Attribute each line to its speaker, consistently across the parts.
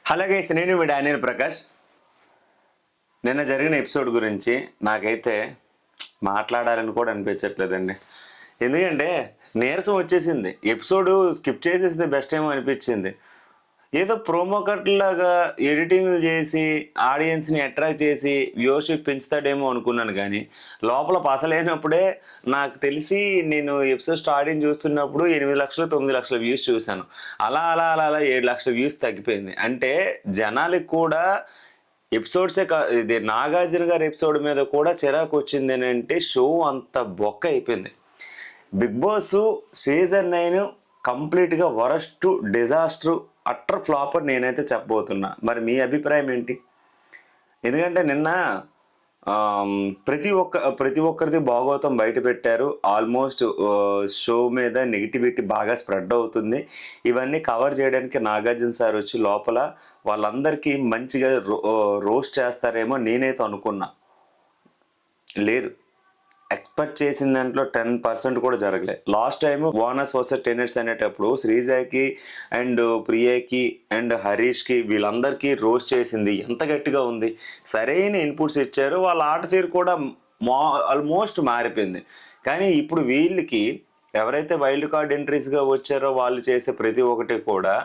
Speaker 1: Hello guys, నేను మీ Daniel Prakash. నిన్న జరిగిన ఎపిసోడ్ గురించి నాకైతే మాట్లాడాలని కూడా అనిపించట్లేదండి. ఎందుకంటే నీరసం వచ్చేసింది. ఎపిసోడ్ స్కిప్ చేసేస్తే బెస్ట్ ఏమో అనిపించింది. ఏదో ప్రోమో కట్ లాగా ఎడిటింగ్ చేసి ఆడియన్స్ని అట్రాక్ట్ చేసి వ్యూవర్షిప్ పెంచుతాడేమో అనుకున్నాను, కానీ లోపల పసలేనప్పుడే నాకు తెలిసి నేను ఎపిసోడ్ స్టార్టింగ్ చూస్తున్నప్పుడు 8 లక్షలు 9 లక్షల వ్యూస్ చూశాను. అలా అలా అలా అలా 7 లక్షల వ్యూస్ తగ్గిపోయింది. అంటే జనాలకి కూడా ఎపిసోడ్సే ఇది నాగార్జున గారి ఎపిసోడ్ మీద కూడా చిరాకు వచ్చింది అని అంటే షో అంత బొక్క అయిపోయింది. బిగ్ బాస్ సీజన్ 9 కంప్లీట్గా వరస్ట్ డిజాస్టర్ అట్టర్ ఫ్లాప్ అని నేనైతే చెప్పబోతున్నా. మరి మీ అభిప్రాయం ఏంటి? ఎందుకంటే నిన్న ప్రతి ఒక్కరిది భాగవతం బయట పెట్టారు. ఆల్మోస్ట్ షో మీద నెగిటివిటీ బాగా స్ప్రెడ్ అవుతుంది. ఇవన్నీ కవర్ చేయడానికి నాగార్జున సార్ వచ్చి లోపల వాళ్ళందరికీ మంచిగా రోస్ట్ చేస్తారేమో నేనైతే అనుకున్నా. లేదు, ఎక్స్పెక్ట్ చేసిన దాంట్లో 10% కూడా జరగలేదు. Last time bonus versus tenets అనేటప్పుడు శ్రీజాకి అండ్ ప్రియాకి అండ్ హరీష్కి వీళ్ళందరికీ రోస్ట్ చేసింది ఎంత గట్టిగా ఉంది. సరైన ఇన్పుట్స్ ఇచ్చారు. వాళ్ళ ఆట తీరు కూడా ఆల్మోస్ట్ మారిపోయింది. కానీ ఇప్పుడు వీళ్ళకి ఎవరైతే వైల్డ్ కార్డ్ ఎంట్రీస్గా వచ్చారో వాళ్ళు చేసే ప్రతి ఒక్కటి కూడా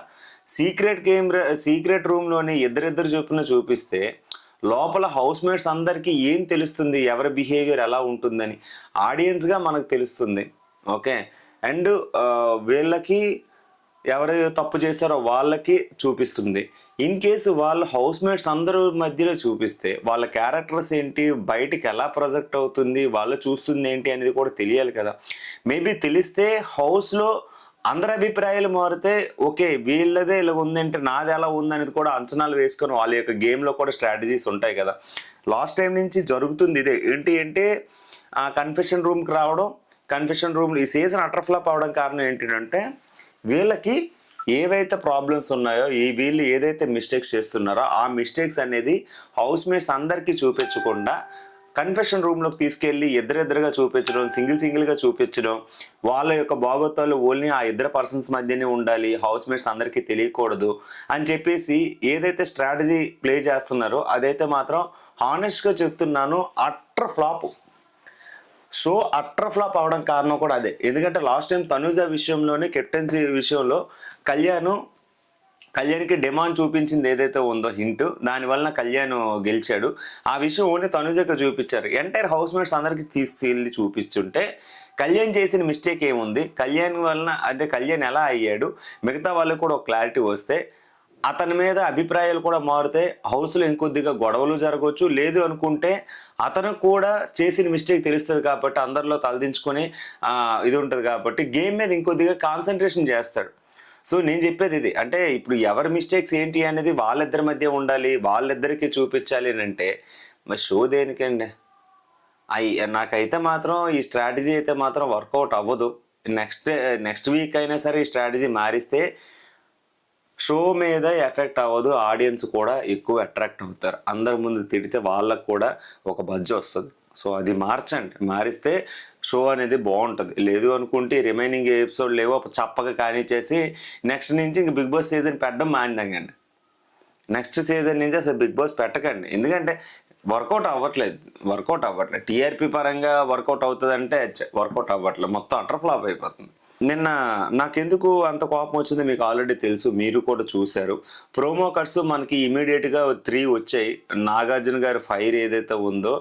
Speaker 1: సీక్రెట్ రూమ్లోని ఇద్దరిద్దరు చొప్పున చూపిస్తే లోపల హౌస్ మేట్స్ అందరికీ ఏం తెలుస్తుంది, ఎవరి బిహేవియర్ ఎలా ఉంటుందని ఆడియన్స్గా మనకు తెలుస్తుంది. ఓకే, అండ్ వీళ్ళకి ఎవరు తప్పు చేశారో వాళ్ళకి చూపిస్తుంది. ఇన్ కేసు వాళ్ళ హౌస్ మేట్స్ అందరూ మధ్యలో చూపిస్తే వాళ్ళ క్యారెక్టర్స్ ఏంటి, బయటికి ఎలా ప్రొజెక్ట్ అవుతుంది, వాళ్ళు చూస్తుంది ఏంటి అనేది కూడా తెలియాలి కదా. మేబీ తెలిస్తే హౌస్లో అందరి అభిప్రాయాలు మారితే ఓకే, వీళ్ళదే ఇలా ఉందంటే నాది ఎలా ఉందనేది కూడా అంచనాలు వేసుకొని వాళ్ళ యొక్క గేమ్లో కూడా స్ట్రాటజీస్ ఉంటాయి కదా. లాస్ట్ టైం నుంచి జరుగుతుంది ఇదే. ఏంటి అంటే కన్ఫెషన్ రూమ్కి రావడం, కన్ఫెషన్ రూమ్ ఈ సీజన్ అటర్ ఫ్లాప్ అవడం కారణం ఏంటంటే వీళ్ళకి ఏవైతే ప్రాబ్లమ్స్ ఉన్నాయో వీళ్ళు ఏదైతే మిస్టేక్స్ చేస్తున్నారో ఆ మిస్టేక్స్ అనేది హౌస్ మేట్స్ అందరికీ చూపించకుండా కన్ఫెషన్ రూమ్లోకి తీసుకెళ్ళి ఇద్దరిద్దరుగా చూపించడం, సింగిల్గా చూపించడం, వాళ్ళ యొక్క భాగోతాలు ఓన్లీ ఆ ఇద్దరు పర్సన్స్ మధ్యనే ఉండాలి, హౌస్ మేట్స్ అందరికీ తెలియకూడదు అని చెప్పేసి ఏదైతే స్ట్రాటజీ ప్లే చేస్తున్నారో అదైతే మాత్రం హానెస్ట్గా చెప్తున్నాను utter flop. Show utter flop అవడం కారణం కూడా అదే. ఎందుకంటే లాస్ట్ టైం తనుజ విషయంలోనే కెప్టెన్సీ విషయంలో కళ్యాణ్కి డిమాండ్ చూపించింది ఏదైతే ఉందో హింట్, దానివల్ల కళ్యాణ్ గెలిచాడు. ఆ విషయం ఓన్లీ తనుజకు చూపించారు. ఎంటైర్ హౌస్ మేట్స్ అందరికి తీసుకెళ్ళి చూపించుంటే కళ్యాణ్ చేసిన మిస్టేక్ ఏముంది, కళ్యాణ్ వలన అంటే కళ్యాణ్ ఎలా అయ్యాడు, మిగతా వాళ్ళకి కూడా ఒక క్లారిటీ వస్తే అతని మీద అభిప్రాయాలు కూడా మారితే హౌస్లో ఇంకొద్దిగా గొడవలు జరగవచ్చు. లేదు అనుకుంటే అతను కూడా చేసిన మిస్టేక్ తెలుస్తుంది కాబట్టి అందరిలో తలదించుకొని ఇది ఉంటుంది కాబట్టి గేమ్ మీద ఇంకొద్దిగా కాన్సన్ట్రేషన్ చేస్తాడు. సో నేను చెప్పేది ఇది, అంటే ఇప్పుడు ఎవరి మిస్టేక్స్ ఏంటి అనేది వాళ్ళిద్దరి మధ్య ఉండాలి, వాళ్ళిద్దరికీ చూపించాలి అని అంటే మరి షో దేనికండి? నాకైతే మాత్రం ఈ స్ట్రాటజీ అయితే మాత్రం వర్కౌట్ అవ్వదు. నెక్స్ట్ వీక్ అయినా సరే ఈ స్ట్రాటజీ మారిస్తే షో మీద ఎఫెక్ట్ అవ్వదు, ఆడియన్స్ కూడా ఎక్కువ అట్రాక్ట్ అవుతారు. అందరి ముందు తిడితే వాళ్ళకు కూడా ఒక బజ్జ వస్తుంది. సో అది మార్చండి, మారిస్తే షో అనేది బాగుంటుంది. లేదు అనుకుంటే రిమైనింగ్ ఎపిసోడ్ లేవో చప్పగా కానిచ్చేసి నెక్స్ట్ నుంచి ఇంక బిగ్ బాస్ సీజన్ పెట్టడం మానిదండి. నెక్స్ట్ సీజన్ నుంచి అసలు బిగ్ బాస్ పెట్టకండి. ఎందుకంటే వర్కౌట్ అవ్వట్లేదు. టీఆర్పీ పరంగా వర్కౌట్ అవుతుందంటే వర్కౌట్ అవ్వట్లేదు, మొత్తం అటర్ ఫ్లాప్ అయిపోతుంది. నిన్న నాకెందుకు అంత కోపం వచ్చిందో మీకు ఆల్రెడీ తెలుసు, మీరు కూడా చూశారు. ప్రోమో కట్స్ మనకి ఇమీడియట్గా 3 వచ్చాయి. నాగార్జున గారి ఫైర్ ఏదైతే ఉందో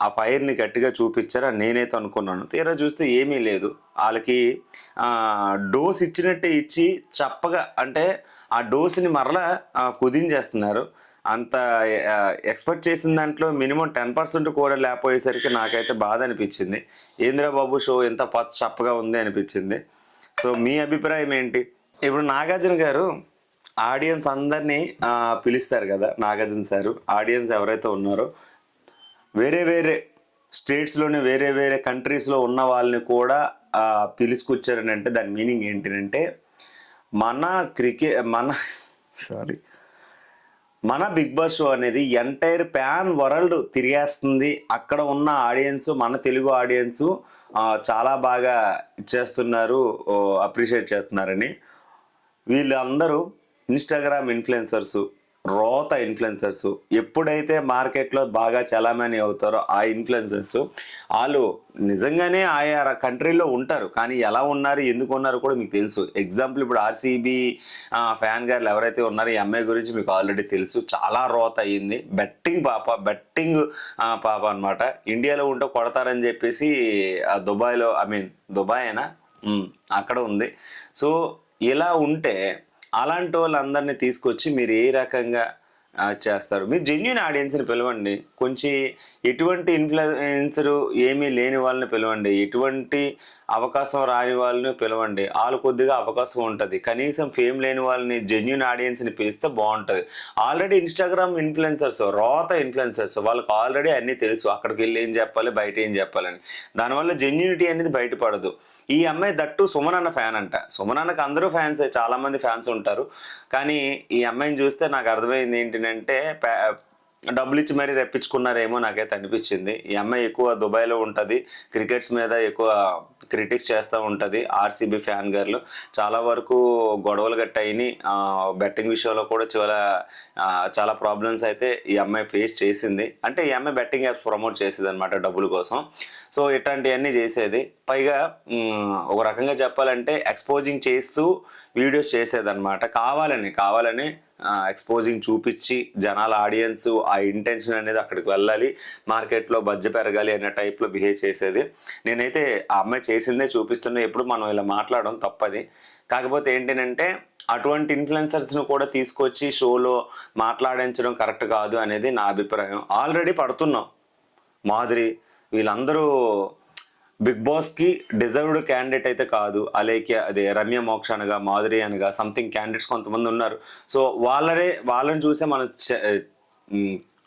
Speaker 1: ఆ ఫైర్ని గట్టిగా చూపించారు అని నేనైతే అనుకున్నాను. తీరా చూస్తే ఏమీ లేదు. వాళ్ళకి డోస్ ఇచ్చినట్టే ఇచ్చి చప్పగా, అంటే ఆ డోస్ని మరలా కుదించేస్తున్నారు. అంత ఎక్స్పెక్ట్ చేసిన దాంట్లో మినిమం 10% కూడా లేకపోయేసరికి నాకైతే బాధ అనిపించింది. ఏంద్రా బాబు షో ఎంత చప్పగా ఉంది అనిపించింది. సో మీ అభిప్రాయం ఏంటి? ఇప్పుడు నాగార్జున గారు ఆడియన్స్ అందరినీ పిలుస్తారు కదా. నాగార్జున సారు ఆడియన్స్ ఎవరైతే ఉన్నారో వేరే స్టేట్స్లోని వేరే కంట్రీస్లో ఉన్న వాళ్ళని కూడా పిలుచుకొచ్చారని అంటే దాని మీనింగ్ ఏంటంటే మన బిగ్ బాస్ షో అనేది ఎంటైర్ ప్యాన్ వరల్డ్ తిరిగేస్తుంది. అక్కడ ఉన్న ఆడియన్స్, మన తెలుగు ఆడియన్స్ చాలా బాగా చేస్తున్నారు, అప్రిషియేట్ చేస్తున్నారని వీళ్ళందరూ ఇన్స్టాగ్రామ్ ఇన్ఫ్లుయెన్సర్స్, రోత ఇన్ఫ్లుయెన్సర్స్ ఎప్పుడైతే మార్కెట్లో బాగా చలామణి అవుతారో ఆ ఇన్ఫ్లుయెన్సర్స్ వాళ్ళు నిజంగానే ఆయా కంట్రీలో ఉంటారు, కానీ ఎలా ఉన్నారు ఎందుకు ఉన్నారు కూడా మీకు తెలుసు. ఎగ్జాంపుల్ ఇప్పుడు ఆర్సీబీ ఫ్యాన్ గారు ఎవరైతే ఉన్నారో ఈ అమ్మాయి గురించి మీకు ఆల్రెడీ తెలుసు. చాలా రోత అయ్యింది, బెట్టింగ్ పాప అనమాట. ఇండియాలో ఉంటే కొడతారని చెప్పేసి దుబాయ్లో, దుబాయ్ అయినా అక్కడ ఉంది. సో ఇలా ఉంటే అలాంటి వాళ్ళందరినీ తీసుకొచ్చి మీరు ఏ రకంగా చేస్తారు? మీరు జెన్యున్ ఆడియన్స్ని పిలవండి, కొంచెం ఎటువంటి ఇన్ఫ్లుయెన్సరు ఏమీ లేని వాళ్ళని పిలవండి, ఎటువంటి అవకాశం రాని వాళ్ళని పిలవండి, వాళ్ళు కొద్దిగా అవకాశం ఉంటుంది. కనీసం ఫేమ్ లేని వాళ్ళని జెన్యున్ ఆడియన్స్ని పిలిస్తే బాగుంటుంది. ఆల్రెడీ ఇన్స్టాగ్రామ్ ఇన్ఫ్లుయెన్సర్స్, రోత ఇన్ఫ్లుయెన్సర్స్, వాళ్ళకి ఆల్రెడీ అన్నీ తెలుసు అక్కడికి వెళ్ళి ఏం చెప్పాలి, బయట ఏం చెప్పాలని. దానివల్ల జెన్యూనిటీ అనేది బయటపడదు. ఈ అమ్మాయి దట్టు సుమన్ అన్న ఫ్యాన్ అంట. సుమన్ అన్నకు అందరూ ఫ్యాన్సే, చాలామంది ఫ్యాన్స్ ఉంటారు. కానీ ఈ అమ్మాయిని చూస్తే నాకు అర్థమైంది ఏంటంటే డబ్బులు ఇచ్చి మరీ రప్పించుకున్నారేమో నాకైతే అనిపించింది. ఈ అమ్మాయి ఎక్కువ దుబాయ్లో ఉంటుంది, క్రికెట్స్ మీద ఎక్కువ క్రిటిక్స్ చేస్తూ ఉంటుంది. ఆర్సీబీ ఫ్యాన్ గర్లు చాలా వరకు గొడవలు గట్టాయిని, బెట్టింగ్ విషయంలో కూడా చాలా ప్రాబ్లమ్స్ అయితే ఈ అమ్మాయి ఫేస్ చేసింది. అంటే ఈ అమ్మాయి బెట్టింగ్ యాప్స్ ప్రమోట్ చేసేది అనమాట డబ్బుల కోసం. సో ఇట్లాంటివన్నీ చేసేది. పైగా ఒక రకంగా చెప్పాలంటే ఎక్స్పోజింగ్ చేస్తూ వీడియోస్ చేసేదన్నమాట. కావాలని ఎక్స్పోజింగ్ చూపించి జనాల ఆడియన్స్ ఆ ఇంటెన్షన్ అనేది అక్కడికి వెళ్ళాలి, మార్కెట్లో బడ్జెట్ పెరగాలి అనే టైప్లో బిహేవ్ చేసేది. నేనైతే ఆ అమ్మాయి చేసిందే చూపిస్తున్నా, ఎప్పుడు మనం ఇలా మాట్లాడడం తప్పది. కాకపోతే ఏంటంటే అటువంటి ఇన్ఫ్లుయెన్సర్స్ను కూడా తీసుకొచ్చి షోలో మాట్లాడించడం కరెక్ట్ కాదు అనేది నా అభిప్రాయం. ఆల్రెడీ పడుతున్నాం, మాధురి వీళ్ళందరూ బిగ్ బాస్కి డిజర్వ్డ్ క్యాండిడేట్ అయితే కాదు. అలేఖ్య, అదే రమ్య మోక్ష అనగా, మాధురి అనగా సంథింగ్ క్యాండిడేట్స్ కొంతమంది ఉన్నారు. సో వాళ్ళని చూసే మనం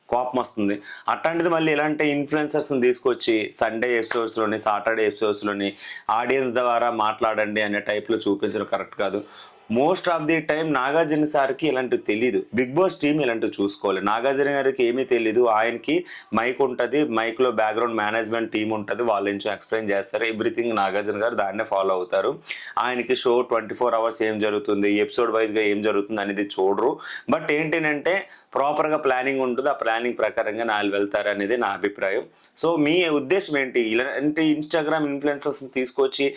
Speaker 1: కోపం వస్తుంది. అట్లాంటిది మళ్ళీ ఇలాంటి ఇన్ఫ్లుయెన్సర్స్ని తీసుకొచ్చి సండే ఎపిసోడ్స్లోని, సాటర్డే ఎపిసోడ్స్లోని ఆడియన్స్ ద్వారా మాట్లాడండి అనే టైప్లో చూపించడం కరెక్ట్ కాదు. Most of the time Nagarjuna సార్కి ఇలాంటివి తెలీదు, బిగ్ బాస్ టీమ్ ఇలాంటివి చూసుకోవాలి. నాగార్జున గారికి ఏమీ తెలీదు, ఆయనకి మైక్ ఉంటుంది, మైక్లో బ్యాక్గ్రౌండ్ మేనేజ్మెంట్ టీం ఉంటుంది, వాళ్ళు నుంచి ఎక్స్ప్లెయిన్ చేస్తారు ఎవ్రీథింగ్. నాగార్జున గారు దాన్నే ఫాలో అవుతారు. ఆయనకి షో 24 hours ఏం జరుగుతుంది, ఎపిసోడ్ వైజ్గా ఏం జరుగుతుంది అనేది చూడరు. బట్ ఏంటంటే ప్రాపర్గా ప్లానింగ్ ఉంటుంది, ఆ ప్లానింగ్ ప్రకారంగా నాలుగు వెళ్తారు అనేది నా అభిప్రాయం. సో మీ ఉద్దేశం ఏంటి? ఇలాంటి ఇన్స్టాగ్రామ్ ఇన్ఫ్లుయెన్సర్స్ని తీసుకొచ్చి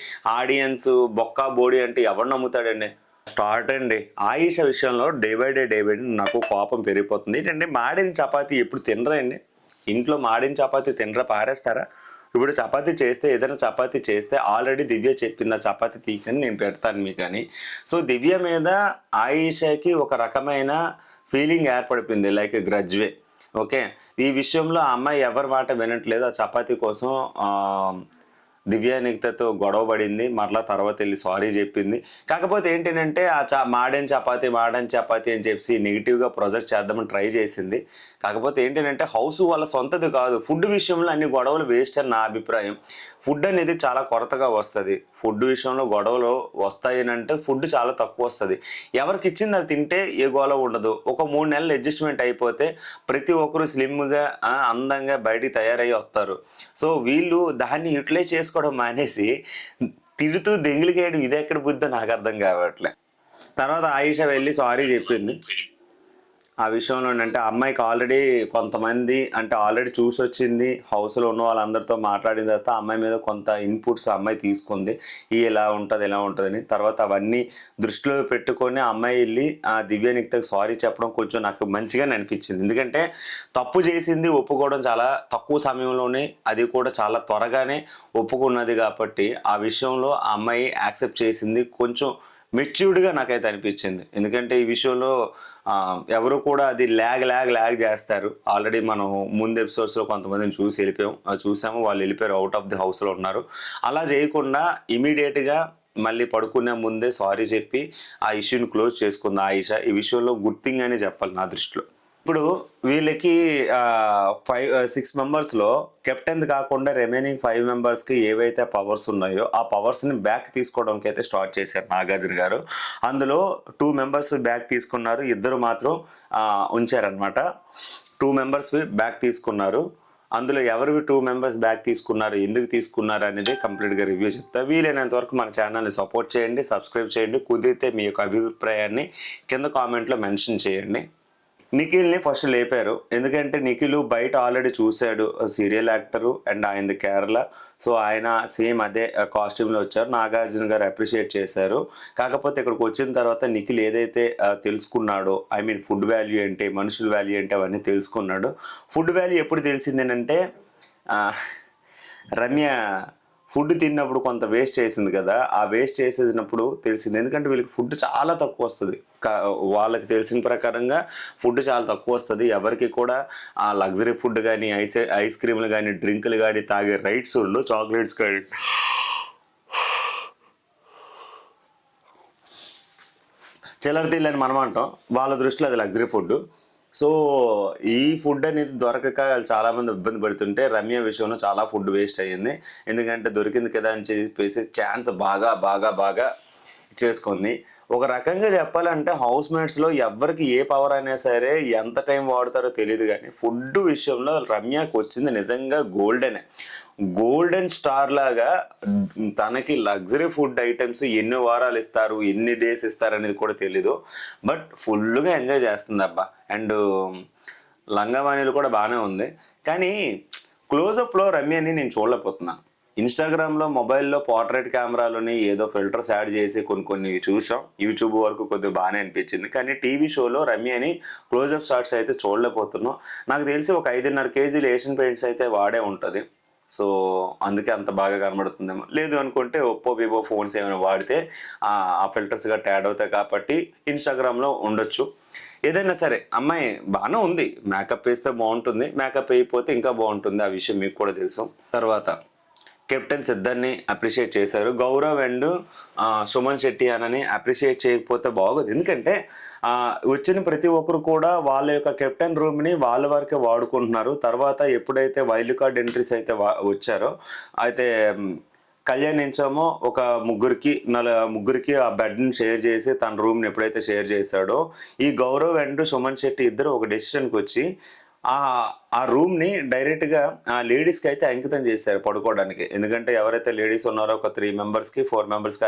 Speaker 1: ఆడియన్స్ బొక్కా బోడీ అంటే ఎవరు నమ్ముతాడండి? స్టార్ట్ అండి. ఆయిషా విషయంలో డే బై డే నాకు కోపం పెరిగిపోతుంది. ఏంటంటే మాడిన చపాతీ ఎప్పుడు తినరండి ఇంట్లో, మాడిన చపాతీ తినరా, పారేస్తారా? ఇప్పుడు చపాతీ చేస్తే, ఏదైనా చపాతీ చేస్తే ఆల్రెడీ దివ్య చెప్పింది ఆ చపాతీ తీకని నేను పెడతాను మీకు అని. సో దివ్య మీద ఆయిషాకి ఒక రకమైన ఫీలింగ్ ఏర్పడిపోయింది, లైక్ గ్రడ్జ్వే. ఓకే, ఈ విషయంలో ఆ అమ్మాయి ఎవరి మాట వినట్లేదు. ఆ చపాతీ కోసం దివ్య నిఖితతో గొడవ పడింది, మరలా తర్వాత వెళ్ళి సారీ చెప్పింది. కాకపోతే ఏంటంటే మాడని చపాతీ అని చెప్పి నెగిటివ్గా ప్రొజెక్ట్ చేద్దామని ట్రై చేసింది. కాకపోతే ఏంటంటే హౌస్ వాళ్ళ సొంతది కాదు, ఫుడ్ విషయంలో అన్ని గొడవలు వేస్ట్ అని నా అభిప్రాయం. ఫుడ్ అనేది చాలా కొరతగా వస్తుంది. ఫుడ్ విషయంలో గొడవలు వస్తాయి అంటే ఫుడ్ చాలా తక్కువ వస్తుంది. ఎవరికి ఇచ్చింది అది తింటే ఏ గొడవ ఉండదు. ఒక 3 నెలలు అడ్జస్ట్మెంట్ అయిపోతే ప్రతి ఒక్కరు స్లిమ్గా అందంగా బయటికి తయారయ్యి వస్తారు. సో వీళ్ళు దాన్ని యూటిలైజ్ చేసుకోవడం మానేసి తిడుతూ దెంగిలికేయడం, ఇది ఎక్కడ బుద్ధో నాకు అర్థం కావట్లే. తర్వాత ఆయిషా వెళ్ళి సారీ చెప్పింది. ఆ విషయంలో అంటే అమ్మాయికి ఆల్రెడీ కొంతమంది అంటే ఆల్రెడీ చూసి వచ్చింది, హౌస్లో ఉన్న వాళ్ళందరితో మాట్లాడిన తర్వాత అమ్మాయి మీద కొంత ఇన్పుట్స్ అమ్మాయి తీసుకుంది, ఇలా ఉంటుందని. తర్వాత అవన్నీ దృష్టిలో పెట్టుకొని అమ్మాయి వెళ్ళి దివ్య నిఖితకి సారీ చెప్పడం కొంచెం నాకు మంచిగానే అనిపించింది. ఎందుకంటే తప్పు చేసింది ఒప్పుకోవడం చాలా తక్కువ సమయంలోనే, అది కూడా చాలా త్వరగానే ఒప్పుకున్నది కాబట్టి ఆ విషయంలో ఆ అమ్మాయి యాక్సెప్ట్ చేసింది. కొంచెం మెచ్యూర్డ్గా నాకైతే అనిపించింది. ఎందుకంటే ఈ విషయంలో ఎవరు కూడా అది ల్యాగ్ చేస్తారు. ఆల్రెడీ మనం ముందు ఎపిసోడ్స్లో కొంతమందిని చూసాము, వాళ్ళు వెళ్ళిపోయారు, అవుట్ ఆఫ్ ది హౌస్లో ఉన్నారు. అలా చేయకుండా ఇమీడియట్గా మళ్ళీ పడుకునే ముందే సారీ చెప్పి ఆ ఇష్యూని క్లోజ్ చేసుకుంది ఆయిషా. ఈ విషయంలో గుడ్ థింగ్ అని చెప్పాలి నా దృష్టిలో. ఇప్పుడు వీళ్ళకి 6 మెంబర్స్లో కెప్టెన్ కాకుండా రిమైనింగ్ 5 మెంబర్స్కి ఏవైతే పవర్స్ ఉన్నాయో ఆ పవర్స్ని బ్యాక్ తీసుకోవడానికి అయితే స్టార్ట్ చేశారు నాగార్జున గారు. అందులో 2 మెంబర్స్ బ్యాక్ తీసుకున్నారు, 2 మాత్రం ఉంచారనమాట. 2 మెంబర్స్ బ్యాక్ తీసుకున్నారు. అందులో ఎవరు 2 మెంబర్స్ బ్యాగ్ తీసుకున్నారు, ఎందుకు తీసుకున్నారు అనేది కంప్లీట్గా రివ్యూ చెప్తా. వీలైనంత వరకు మన ఛానల్ని సపోర్ట్ చేయండి, సబ్స్క్రైబ్ చేయండి. కుదిరితే మీ యొక్క అభిప్రాయాన్ని కింద కామెంట్లో మెన్షన్ చేయండి. నిఖిల్ని ఫస్ట్ లేపారు, ఎందుకంటే నిఖిల్ బయట ఆల్రెడీ చూశాడు, సీరియల్ యాక్టరు అండ్ ఆయనది కేరళ. సో ఆయన సేమ్ అదే కాస్ట్యూమ్లో వచ్చారు. నాగార్జున గారు అప్రిషియేట్ చేశారు. కాకపోతే ఇక్కడికి వచ్చిన తర్వాత నిఖిల్ ఏదైతే తెలుసుకున్నాడో, ఐ మీన్ ఫుడ్ వాల్యూ ఏంటి, మనుషుల వాల్యూ ఏంటి అవన్నీ తెలుసుకున్నాడు. ఫుడ్ వాల్యూ ఎప్పుడు తెలిసిందేనంటే రమ్య ఫుడ్ తిన్నప్పుడు కొంత వేస్ట్ చేసింది కదా, ఆ వేస్ట్ చేసేసినప్పుడు తెలిసింది. ఎందుకంటే వీళ్ళకి ఫుడ్ చాలా తక్కువ వస్తుంది, వాళ్ళకి తెలిసిన ప్రకారంగా ఫుడ్ చాలా తక్కువ వస్తుంది. ఎవరికి కూడా ఆ లగ్జరీ ఫుడ్ కానీ ఐస్ క్రీమ్లు కానీ డ్రింకులు కానీ తాగే రైట్స్ ఉండవు, చాక్లెట్స్ కానీ చిల్లరతీళ్ళని మనం అంటాం, వాళ్ళ దృష్టిలో అది లగ్జరీ ఫుడ్. సో ఈ ఫుడ్ అనేది దొరకక చాలామంది ఇబ్బంది పడుతుంటే రమ్య విషయంలో చాలా ఫుడ్ వేస్ట్ అయ్యింది. ఎందుకంటే దొరికింది కదా అని చెప్పేసి ఛాన్స్ బాగా చేసుకుంది. ఒక రకంగా చెప్పాలంటే హౌస్ మేట్స్లో ఎవరికి ఏ పవర్ అయినా సరే ఎంత టైం వాడతారో తెలియదు, కానీ ఫుడ్ విషయంలో రమ్యకు వచ్చింది నిజంగా గోల్డెన్ స్టార్ లాగా. తనకి లగ్జరీ ఫుడ్ ఐటమ్స్ ఎన్ని వారాలు ఇస్తారు, ఎన్ని డేస్ ఇస్తారు అనేది కూడా తెలీదు, బట్ ఫుల్గా ఎంజాయ్ చేస్తుంది అబ్బా. అండ్ లంగావాణిలు కూడా బాగానే ఉంది, కానీ క్లోజప్లో రమ్యని నేను చూడలేకపోతున్నాను. ఇన్స్టాగ్రామ్లో మొబైల్లో పోర్ట్రేట్ కెమెరాలోని ఏదో ఫిల్టర్స్ యాడ్ చేసి కొన్ని చూసాం, యూట్యూబ్ వరకు కొద్దిగా బాగానే అనిపించింది. కానీ టీవీ షోలో రమ్యని క్లోజప్ షాట్స్ అయితే చూడలేకపోతున్నాం. నాకు తెలిసి ఒక 5.5 కేజీలు ఏషియన్ పెయింట్స్ అయితే వాడే ఉంటుంది. సో అందుకే అంత బాగా కనబడుతుందేమో. లేదు అనుకుంటే ఒప్పో వివో ఫోన్స్ ఏమైనా వాడితే ఆ ఫిల్టర్స్ గట్రా యాడ్ అవుతాయి కాబట్టి ఇన్స్టాగ్రామ్లో ఉండొచ్చు. ఏదైనా సరే అమ్మాయి బాగానే ఉంది, మేకప్ వేస్తే బాగుంటుంది, మేకప్ వేయకపోతే ఇంకా బాగుంటుంది, ఆ విషయం మీకు కూడా తెలుసు. తర్వాత కెప్టెన్స్ ఇద్దరిని అప్రిషియేట్ చేశారు. గౌరవ్ అండ్ సుమన్ శెట్టి అని అప్రిషియేట్ చేయకపోతే బాగోదు. ఎందుకంటే వచ్చిన ప్రతి ఒక్కరు కూడా వాళ్ళ యొక్క కెప్టెన్ రూమ్ని వాళ్ళ వరకే వాడుకుంటున్నారు. తర్వాత ఎప్పుడైతే వైల్డ్ కార్డ్ ఎంట్రీస్ అయితే వచ్చారో అయితే కళ్యాణ్ నుంచేమో ఒక ముగ్గురికి ఆ బెడ్ని షేర్ చేసి తన రూమ్ని ఎప్పుడైతే షేర్ చేశాడో, ఈ గౌరవ్ అండ్ సుమన్ శెట్టి ఇద్దరు ఒక డెసిషన్కి వచ్చి ఆ రూమ్ని డైరెక్ట్గా ఆ లేడీస్కి అయితే అంకితం చేశారు పడుకోవడానికి. ఎందుకంటే ఎవరైతే లేడీస్ ఉన్నారో ఒక 3 మెంబర్స్కి 4 మెంబర్స్కి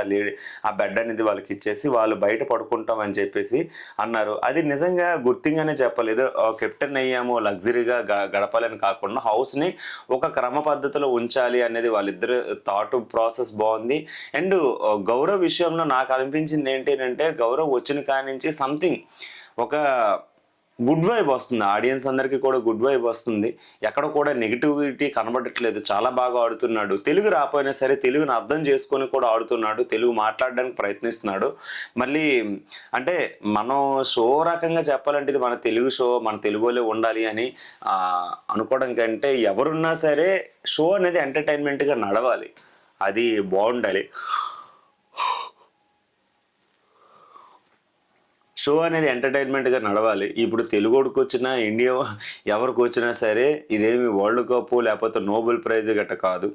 Speaker 1: ఆ బెడ్ అనేది వాళ్ళకి ఇచ్చేసి వాళ్ళు బయట పడుకుంటాం అని చెప్పేసి అన్నారు. అది నిజంగా గుర్తింగానే చెప్పలేదు. కెప్టెన్ అయ్యాము లగ్జరీగా గడపాలని కాకుండా హౌస్ని ఒక క్రమ పద్ధతిలో ఉంచాలి అనేది వాళ్ళిద్దరు థాట్ ప్రాసెస్ బాగుంది. అండ్ గౌరవ్ విషయంలో నాకు అనిపించింది ఏంటంటే గౌరవ్ వచ్చిన కాడి నుంచి సంథింగ్ ఒక గుడ్ వైబ్ వస్తుంది, ఆడియన్స్ అందరికీ కూడా గుడ్ వైబ్ వస్తుంది. ఎక్కడ కూడా నెగిటివిటీ కనబడట్లేదు, చాలా బాగా ఆడుతున్నాడు. తెలుగు రాకపోయినా సరే తెలుగుని అర్థం చేసుకొని కూడా ఆడుతున్నాడు, తెలుగు మాట్లాడడానికి ప్రయత్నిస్తున్నాడు. మళ్ళీ అంటే మనం షో రకంగా చెప్పాలంటే ఇది మన తెలుగు షో, మన తెలుగులో ఉండాలి అని అనుకోవడం కంటే ఎవరున్నా సరే షో అనేది ఎంటర్టైన్మెంట్గా నడవాలి, అది బాగుండాలి. షో అనేది ఎంటర్టైన్మెంట్గా నడవాలి. ఇప్పుడు తెలుగుడికి వచ్చినా ఇండియా ఎవరికి వచ్చినా సరే ఇదేమి వరల్డ్ కప్ లేకపోతే నోబెల్ ప్రైజ్ గట్ట కాదు,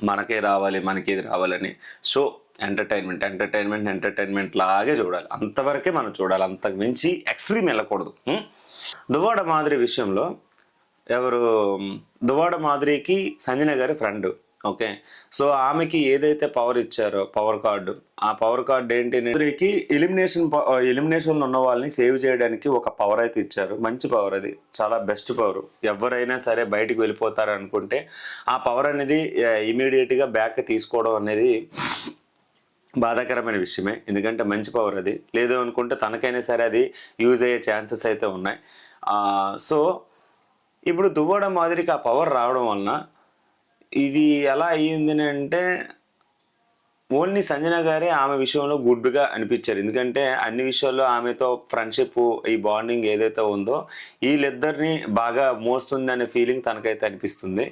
Speaker 1: మనకే రావాలి మనకేది రావాలని. షో ఎంటర్టైన్మెంట్ లాగే చూడాలి, అంతవరకే మనం చూడాలి, అంతకు మించి ఎక్స్ట్రీమ్ వెళ్ళకూడదు. దువ్వాడ మాధురి విషయంలో దువ్వాడ మాధురికి సంజన గారి ఫ్రెండ్, ఓకే. సో ఆమెకి ఏదైతే పవర్ ఇచ్చారో పవర్ కార్డు, ఆ పవర్ కార్డు ఏంటి, మాధురికి ఎలిమినేషన్లో ఉన్న వాళ్ళని సేవ్ చేయడానికి ఒక పవర్ అయితే ఇచ్చారు. మంచి పవర్, అది చాలా బెస్ట్ పవర్. ఎవరైనా సరే బయటికి వెళ్ళిపోతారు అనుకుంటే ఆ పవర్ అనేది ఇమీడియట్గా బ్యాక్ తీసుకోవడం అనేది బాధాకరమైన విషయమే. ఎందుకంటే మంచి పవర్ అది, లేదు అనుకుంటే తనకైనా సరే అది యూజ్ అయ్యే ఛాన్సెస్ అయితే ఉన్నాయి. సో ఇప్పుడు దువ్వాడ మాదిరికి ఆ పవర్ రావడం వలన ఇది ఎలా అయ్యింది అంటే ఓన్లీ సంజన గారే ఆమె విషయంలో గుడ్గా అనిపించారు. ఎందుకంటే అన్ని విషయాల్లో ఆమెతో ఫ్రెండ్షిప్, ఈ బాండింగ్ ఏదైతే ఉందో వీళ్ళిద్దరిని బాగా మోస్తుంది అనే ఫీలింగ్ తనకైతే అనిపిస్తుంది.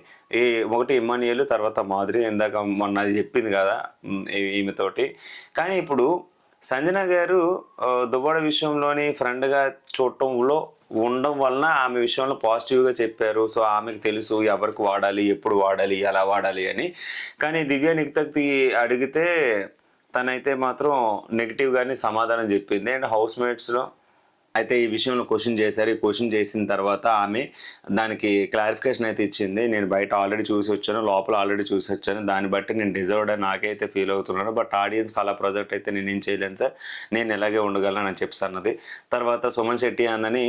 Speaker 1: ఒకటి ఇమ్మానియల్, తర్వాత మాధురి, ఇందాక మొన్న అది చెప్పింది కదా ఈమెతోటి. కానీ ఇప్పుడు సంజన గారు దువ్వాడ విషయంలోని ఫ్రెండ్గా చూడటంలో ఉండడం వలన ఆమె విషయంలో పాజిటివ్గా చెప్పారు. సో ఆమెకు తెలుసు ఎవరికి వాడాలి, ఎప్పుడు వాడాలి, ఎలా వాడాలి అని. కానీ దివ్య నిక్తకి అడిగితే తనైతే మాత్రం నెగిటివ్గానే సమాధానం చెప్పింది. అండ్ హౌస్ మేట్స్లో అయితే ఈ విషయంలో క్వశ్చన్ చేశారు. ఈ క్వశ్చన్ చేసిన తర్వాత ఆమె దానికి క్లారిఫికేషన్ అయితే ఇచ్చింది. నేను బయట ఆల్రెడీ చూసి వచ్చాను, లోపల ఆల్రెడీ చూసి వచ్చాను, దాన్ని బట్టి నేను డిజర్వ్డ్ అని నాకైతే ఫీల్ అవుతున్నాను. బట్ ఆడియన్స్కి అలా ప్రాజెక్ట్ అయితే నేను ఏం చేయలేను సార్, నేను ఇలాగే ఉండగలను అని చెప్పి అన్నది. తర్వాత సుమన్ శెట్టి అన్నని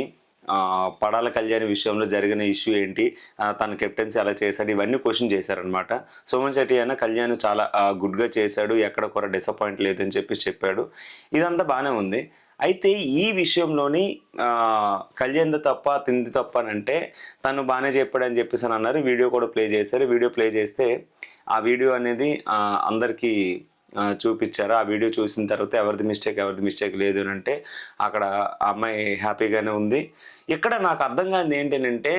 Speaker 1: పడాల కళ్యాణ్ విషయంలో జరిగిన ఇష్యూ ఏంటి, తన కెప్టెన్సీ అలా చేశాడు, ఇవన్నీ క్వశ్చన్ చేశారనమాట. సుమన్ శెట్టి అన్న కళ్యాణ్ చాలా గుడ్గా చేశాడు, ఎక్కడ కూడా డిసప్పాయింట్ లేదని చెప్పాడు. ఇదంతా బాగానే ఉంది. అయితే ఈ విషయంలోని కళ్యాణ్ తప్ప తింది తప్ప అని అంటే తను బాగానే చెప్పాడని చెప్పేసి అని అన్నారు. వీడియో కూడా ప్లే చేశారు. వీడియో ప్లే చేస్తే ఆ వీడియో అనేది అందరికీ చూపించారు. ఆ వీడియో చూసిన తర్వాత ఎవరిది మిస్టేక్ లేదు అని అంటే అక్కడ అమ్మాయి హ్యాపీగానే ఉంది. ఇక్కడ నాకు అర్థం కానిది ఏంటంటే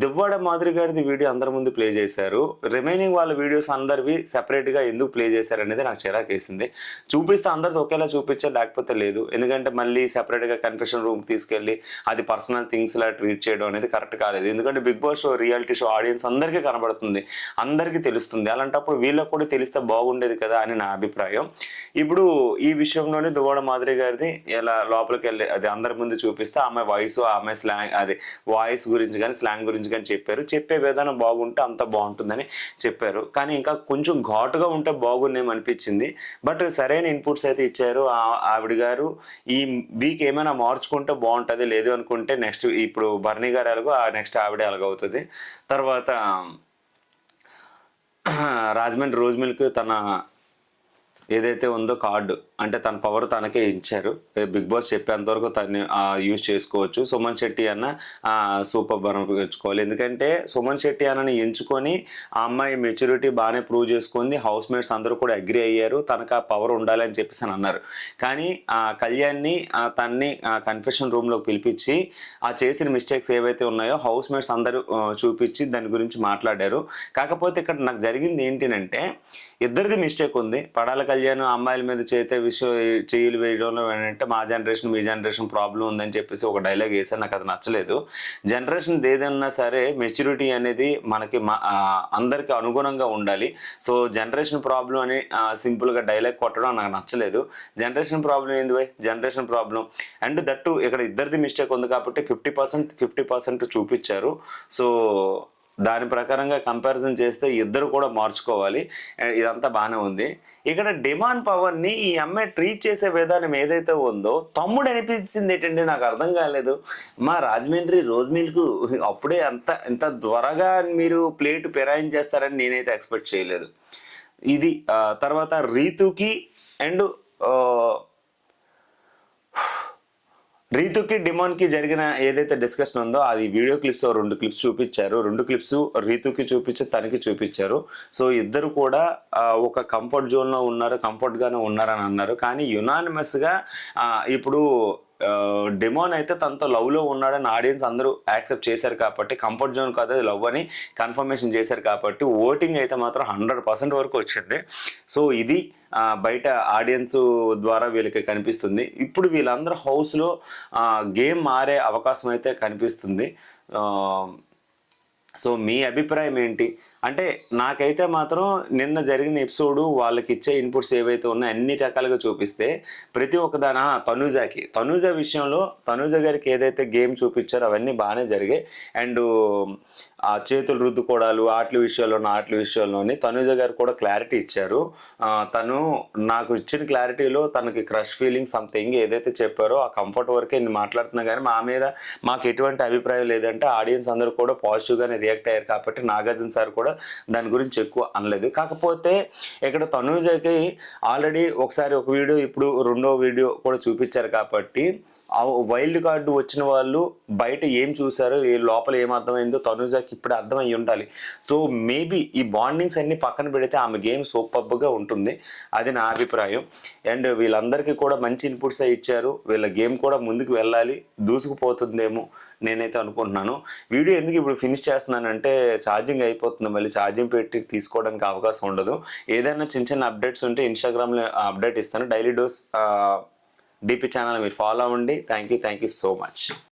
Speaker 1: దువ్వాడ మాధురి గారిది వీడియో అందరి ముందు ప్లే చేశారు, రిమైనింగ్ వాళ్ళ వీడియోస్ అందరివి సెపరేట్గా ఎందుకు ప్లే చేశారు అనేది నాకు చిరాకేసింది. చూపిస్తే అందరిది ఒకేలా చూపించా, లేకపోతే లేదు. ఎందుకంటే మళ్ళీ సెపరేట్గా కన్ఫెషన్ రూమ్ తీసుకెళ్ళి అది పర్సనల్ థింగ్స్ లా ట్రీట్ చేయడం అనేది కరెక్ట్ కాలేదు. ఎందుకంటే Bigg Boss show reality show audience అందరికీ కనబడుతుంది, అందరికీ తెలుస్తుంది. అలాంటప్పుడు వీళ్ళకు కూడా తెలిస్తే బాగుండేది కదా అని నా అభిప్రాయం. ఇప్పుడు ఈ విషయంలోనే దువ్వాడ మాధురి గారిది ఎలా లోపలికి వెళ్ళి అది అందరి ముందు చూపిస్తే ఆమె వాయిస్, ఆమె స్లాంగ్, అది వాయిస్ గురించి కానీ స్లాంగ్ గురించి కానీ చెప్పారు. చెప్పే విధానం బాగుంటే అంత బాగుంటుందని చెప్పారు. కానీ ఇంకా కొంచెం ఘాటుగా ఉంటే బాగుండేమో అనిపించింది. బట్ సరైన ఇన్పుట్స్ అయితే ఇచ్చారు ఆవిడ గారు. ఈ వీక్ ఏమైనా మార్చుకుంటే బాగుంటుంది, లేదు అనుకుంటే నెక్స్ట్ ఇప్పుడు బర్నీ గారు ఎలాగో నెక్స్ట్ ఆవిడే ఎలాగవుతుంది. తర్వాత రాజమండ్రి రోజ్ మిల్క్ తన ఏదైతే ఉందో కార్డు అంటే తన పవర్ తనకే ఇచ్చారు. బిగ్ బాస్ చెప్పేంతవరకు తను యూజ్ చేసుకోవచ్చు. సుమన్ శెట్టి అన్న సూపర్ అనిపించుకోవాలి. ఎందుకంటే సుమన్ శెట్టి అన్నని ఎంచుకొని ఆ అమ్మాయి మెచ్యూరిటీ బాగానే ప్రూవ్ చేసుకుంది. హౌస్ మేట్స్ అందరూ కూడా అగ్రి అయ్యారు తనకు ఆ పవర్ ఉండాలి అని చెప్పేసి అని అన్నారు. కానీ కళ్యాణ్ని తన్ని కన్ఫెషన్ రూమ్లోకి పిలిపించి ఆ చేసిన మిస్టేక్స్ ఏవైతే ఉన్నాయో హౌస్ మేట్స్ అందరూ చూపించి దాని గురించి మాట్లాడారు. కాకపోతే ఇక్కడ నాకు జరిగింది ఏంటంటే ఇద్దరిది మిస్టేక్ ఉంది. పడాల కళ్యాణ్ అమ్మాయిల మీద చెయ్యిలు వేయడంలో ఏంటంటే మా జనరేషన్ మీ జనరేషన్ ప్రాబ్లం ఉందని చెప్పేసి ఒక డైలాగ్ వేసారు. నాకు అది నచ్చలేదు. జనరేషన్ ఏదైనా సరే మెచ్యూరిటీ అనేది మనకి అందరికి అనుగుణంగా ఉండాలి. సో జనరేషన్ ప్రాబ్లం అని సింపుల్గా డైలాగ్ కొట్టడం నాకు నచ్చలేదు. జనరేషన్ ప్రాబ్లం ఏంది జనరేషన్ ప్రాబ్లం అండ్ దట్టు ఇక్కడ ఇద్దరిది మిస్టేక్ ఉంది కాబట్టి 50% చూపించారు. సో దాని ప్రకారంగా కంపారిజన్ చేస్తే ఇద్దరు కూడా మార్చుకోవాలి. ఇదంతా బాగానే ఉంది. ఇక్కడ డిమాండ్ పవర్ని ఈ అమ్మాయి ట్రీట్ చేసే విధానం ఏదైతే ఉందో తమ్ముడు అనిపించింది ఏంటంటే నాకు అర్థం కాలేదు. మా రాజమండ్రి రోజ్ మిల్క్ అప్పుడే ఎంత త్వరగా మీరు ప్లేట్ పెరాయించేస్తారని నేనైతే ఎక్స్పెక్ట్ చేయలేదు. ఇది తర్వాత రీతుకి అండ్ రీతుకి డిమాన్కి జరిగిన ఏదైతే డిస్కషన్ ఉందో అది వీడియో క్లిప్స్ 2 క్లిప్స్ చూపించారు. 2 క్లిప్స్ రీతుకి చూపించి తనకి చూపించారు. సో ఇద్దరు కూడా ఒక కంఫర్ట్ జోన్లో ఉన్నారు, కంఫర్ట్గానే ఉన్నారని అన్నారు. కానీ యునానిమస్గా ఇప్పుడు డిమాన్ అయితే తనతో లవ్లో ఉన్నాడని ఆడియన్స్ అందరూ యాక్సెప్ట్ చేశారు కాబట్టి కంఫర్ట్ జోన్ కాదు అది లవ్ అని కన్ఫర్మేషన్ చేశారు కాబట్టి ఓటింగ్ అయితే మాత్రం 100% వరకు వచ్చింది. సో ఇది బయట ఆడియన్స్ ద్వారా వీళ్ళకి కనిపిస్తుంది. ఇప్పుడు వీళ్ళందరూ హౌస్లో గేమ్ మారే అవకాశం అయితే కనిపిస్తుంది. సో మీ అభిప్రాయం ఏంటి అంటే నాకైతే మాత్రం నిన్న జరిగిన ఎపిసోడు వాళ్ళకి ఇచ్చే ఇన్పుట్స్ ఏవైతే ఉన్నాయో అన్ని రకాలుగా చూపిస్తే ప్రతి ఒక్కదాని తనూజ విషయంలో తనూజ గారికి ఏదైతే గేమ్ చూపించారో అవన్నీ బాగానే జరిగాయి. అండ్ ఆ చేతులు రుద్దుకోవడాలు ఆటల విషయాల్లోని తనూజ గారు కూడా క్లారిటీ ఇచ్చారు. తను నాకు ఇచ్చిన క్లారిటీలో తనకి క్రష్ ఫీలింగ్ సంథింగ్ ఏదైతే చెప్పారో ఆ కంఫర్ట్ వరకే నేను మాట్లాడుతున్నా. కానీ మా మీద మాకు ఎటువంటి అభిప్రాయం లేదంటే ఆడియన్స్ అందరూ కూడా పాజిటివ్గానే రియాక్ట్ అయ్యారు కాబట్టి నాగార్జున సార్ కూడా దాని గురించి ఎక్కువ అనలేదు. కాకపోతే ఇక్కడ తనూజకి ఆల్రెడీ ఒకసారి ఒక వీడియో ఇప్పుడు 2వ వీడియో కూడా చూపించారు కాబట్టి వైల్డ్ కార్డు వచ్చిన వాళ్ళు బయట ఏం చూసారో లోపల ఏం అర్థమైందో తనూజకి ఇప్పుడు అర్థమై ఉండాలి. సో మేబీ ఈ బాండింగ్స్ అన్ని పక్కన పెడితే ఆమె గేమ్ సూపర్గా ఉంటుంది, అది నా అభిప్రాయం. అండ్ వీళ్ళందరికీ కూడా మంచి ఇన్పుట్స్ ఇచ్చారు. వీళ్ళ గేమ్ కూడా ముందుకు వెళ్ళాలి, దూసుకుపోతుందేమో నేనైతే అనుకుంటున్నాను. వీడియో ఎందుకు ఇప్పుడు ఫినిష్ చేస్తున్నానంటే ఛార్జింగ్ అయిపోతుంది, మళ్ళీ ఛార్జింగ్ పెట్టి తీసుకోవడానికి అవకాశం ఉండదు. ఏదైనా చిన్న అప్డేట్స్ ఉంటే ఇన్స్టాగ్రామ్లో అప్డేట్ ఇస్తాను. డైలీ డోస్ డిపి ఛానల్ మీరు ఫాలో అవ్వండి. Thank you so much.